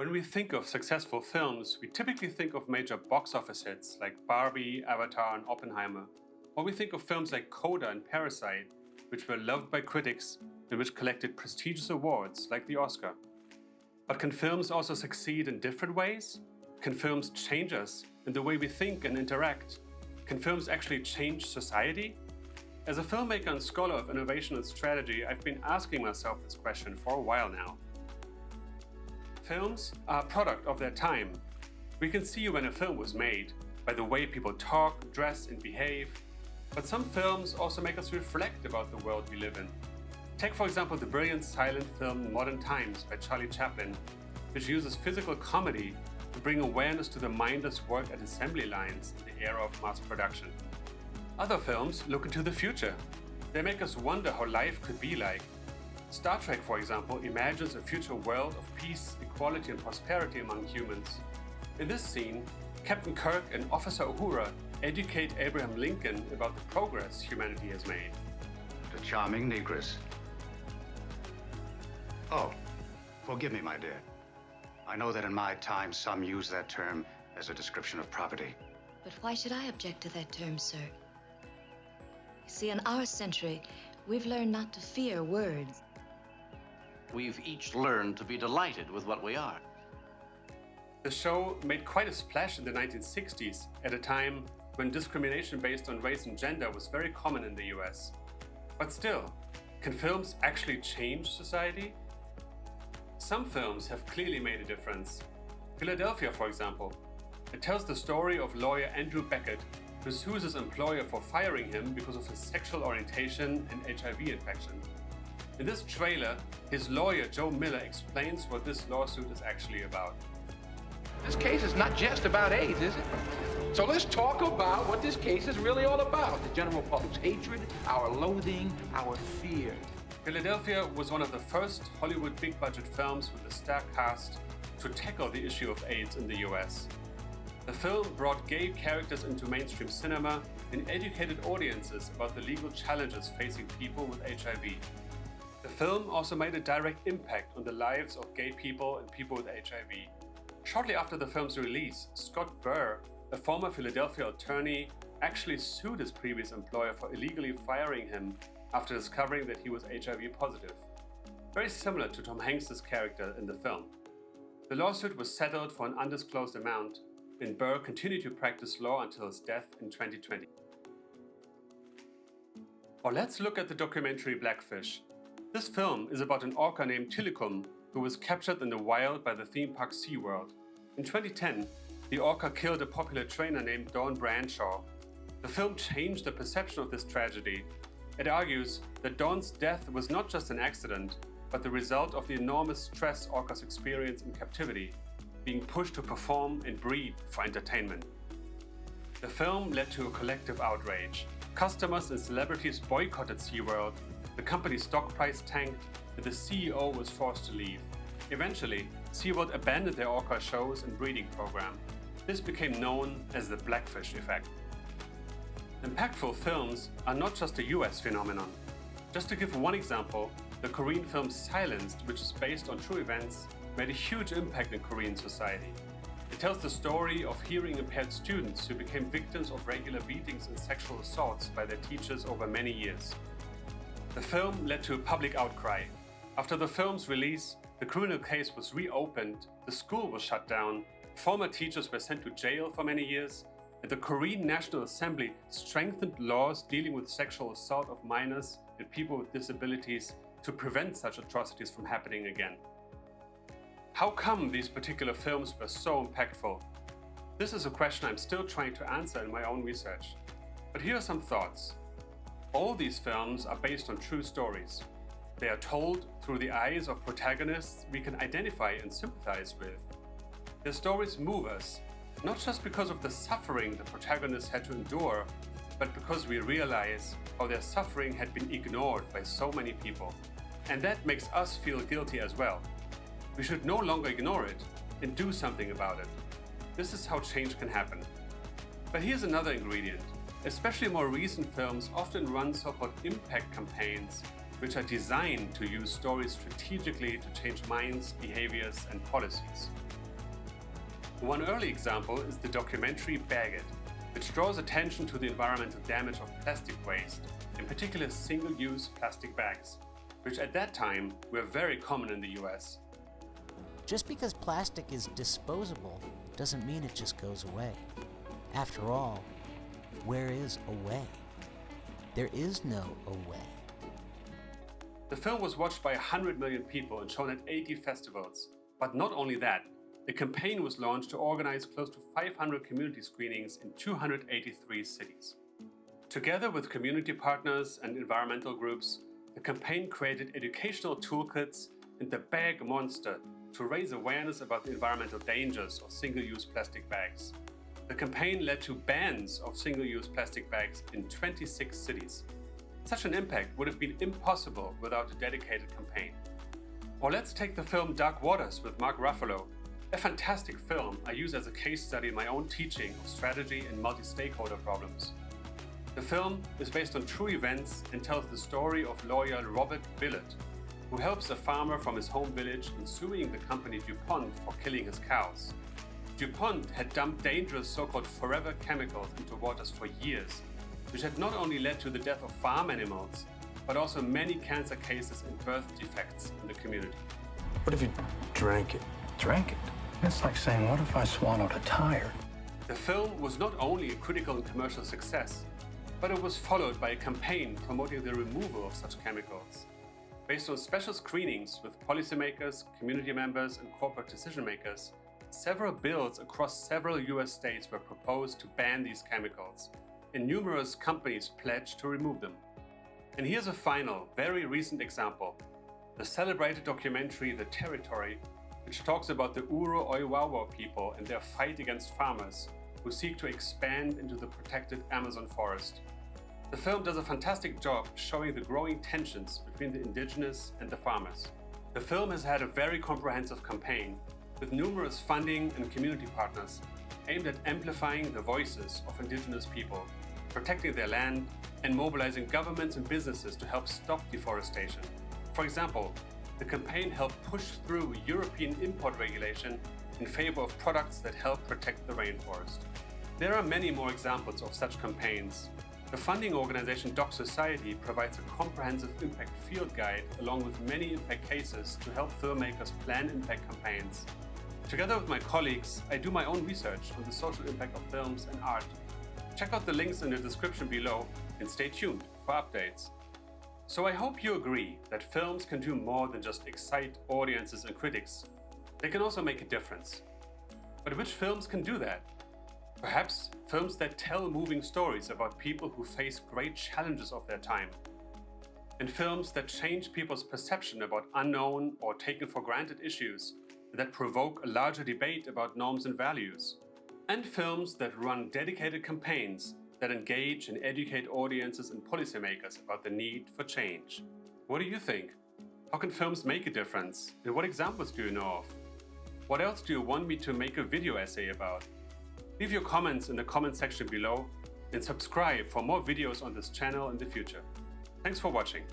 When we think of successful films, we typically think of major box office hits like Barbie, Avatar, and Oppenheimer. Or we think of films like Coda and Parasite, which were loved by critics and which collected prestigious awards like the Oscar. But can films also succeed in different ways? Can films change us in the way we think and interact? Can films actually change society? As a filmmaker and scholar of innovation and strategy, I've been asking myself this question for a while now. Films are a product of their time. We can see when a film was made by the way people talk, dress, and behave. But some films also make us reflect about the world we live in. Take, for example, the brilliant silent film Modern Times by Charlie Chaplin, which uses physical comedy to bring awareness to the mindless work at assembly lines in the era of mass production. Other films look into the future. They make us wonder how life could be like. Star Trek, for example, imagines a future world of peace, equality, and prosperity among humans. In this scene, Captain Kirk and Officer Uhura educate Abraham Lincoln about the progress humanity has made. The charming negress. Oh, forgive me, my dear. I know that in my time some use that term as a description of property. But why should I object to that term, sir? You see, in our century, we've learned not to fear words. We've each learned to be delighted with what we are. The show made quite a splash in the 1960s, at a time when discrimination based on race and gender was very common in the US. But still, can films actually change society? Some films have clearly made a difference. Philadelphia, for example. It tells the story of lawyer Andrew Beckett, who sues his employer for firing him because of his sexual orientation and HIV infection. In this trailer, his lawyer, Joe Miller, explains what this lawsuit is actually about. This case is not just about AIDS, is it? So let's talk about what this case is really all about. The general public's hatred, our loathing, our fear. Philadelphia was one of the first Hollywood big-budget films with a star cast to tackle the issue of AIDS in the US. The film brought gay characters into mainstream cinema and educated audiences about the legal challenges facing people with HIV. The film also made a direct impact on the lives of gay people and people with HIV. Shortly after the film's release, Scott Burr, a former Philadelphia attorney, actually sued his previous employer for illegally firing him after discovering that he was HIV positive. Very similar to Tom Hanks' character in the film. The lawsuit was settled for an undisclosed amount, and Burr continued to practice law until his death in 2020. Or let's look at the documentary Blackfish. This film is about an orca named Tilikum who was captured in the wild by the theme park SeaWorld. In 2010, the orca killed a popular trainer named Dawn Branshaw. The film changed the perception of this tragedy. It argues that Dawn's death was not just an accident, but the result of the enormous stress orcas experience in captivity, being pushed to perform and breed for entertainment. The film led to a collective outrage. Customers and celebrities boycotted SeaWorld, the company's stock price tanked, and the CEO was forced to leave. Eventually, SeaWorld abandoned their orca shows and breeding program. This became known as the Blackfish effect. Impactful films are not just a US phenomenon. Just to give one example, the Korean film Silenced, which is based on true events, made a huge impact in Korean society. It tells the story of hearing-impaired students who became victims of regular beatings and sexual assaults by their teachers over many years. The film led to a public outcry. After the film's release, the criminal case was reopened, the school was shut down, former teachers were sent to jail for many years, and the Korean National Assembly strengthened laws dealing with sexual assault of minors and people with disabilities to prevent such atrocities from happening again. How come these particular films were so impactful? This is a question I'm still trying to answer in my own research. But here are some thoughts. All these films are based on true stories. They are told through the eyes of protagonists we can identify and sympathize with. Their stories move us, not just because of the suffering the protagonists had to endure, but because we realize how their suffering had been ignored by so many people. And that makes us feel guilty as well. We should no longer ignore it and do something about it. This is how change can happen. But here's another ingredient. Especially more recent films often run so-called impact campaigns, which are designed to use stories strategically to change minds, behaviors, and policies. One early example is the documentary Bag It, which draws attention to the environmental damage of plastic waste, in particular single-use plastic bags, which at that time were very common in the US. Just because plastic is disposable doesn't mean it just goes away. After all, where is away? There is no away. The film was watched by 100 million people and shown at 80 festivals. But not only that, the campaign was launched to organize close to 500 community screenings in 283 cities. Together with community partners and environmental groups, the campaign created educational toolkits and the Bag Monster to raise awareness about the environmental dangers of single-use plastic bags. The campaign led to bans of single-use plastic bags in 26 cities. Such an impact would have been impossible without a dedicated campaign. Or let's take the film Dark Waters with Mark Ruffalo, a fantastic film I use as a case study in my own teaching of strategy and multi-stakeholder problems. The film is based on true events and tells the story of lawyer Robert Billett, who helps a farmer from his home village in suing the company DuPont for killing his cows. DuPont had dumped dangerous so-called forever chemicals into waters for years, which had not only led to the death of farm animals, but also many cancer cases and birth defects in the community. What if you drank it? Drank it? It's like saying, what if I swallowed a tire? The film was not only a critical and commercial success, but it was followed by a campaign promoting the removal of such chemicals. Based on special screenings with policymakers, community members, and corporate decision makers, several bills across several US states were proposed to ban these chemicals, and numerous companies pledged to remove them. And here's a final, very recent example: the celebrated documentary The Territory, which talks about the Uro Oiwawa people and their fight against farmers who seek to expand into the protected Amazon forest. The film does a fantastic job showing the growing tensions between the indigenous and the farmers. The film has had a very comprehensive campaign with numerous funding and community partners aimed at amplifying the voices of indigenous people, protecting their land, and mobilizing governments and businesses to help stop deforestation. For example, the campaign helped push through European import regulation in favor of products that help protect the rainforest. There are many more examples of such campaigns. The funding organization Doc Society provides a comprehensive impact field guide along with many impact cases to help filmmakers plan impact campaigns. Together with my colleagues, I do my own research on the social impact of films and art. Check out the links in the description below and stay tuned for updates. So I hope you agree that films can do more than just excite audiences and critics. They can also make a difference. But which films can do that? Perhaps films that tell moving stories about people who face great challenges of their time. And films that change people's perception about unknown or taken for granted issues, that provoke a larger debate about norms and values. And films that run dedicated campaigns that engage and educate audiences and policymakers about the need for change. What do you think? How can films make a difference? And what examples do you know of? What else do you want me to make a video essay about? Leave your comments in the comment section below and subscribe for more videos on this channel in the future. Thanks for watching.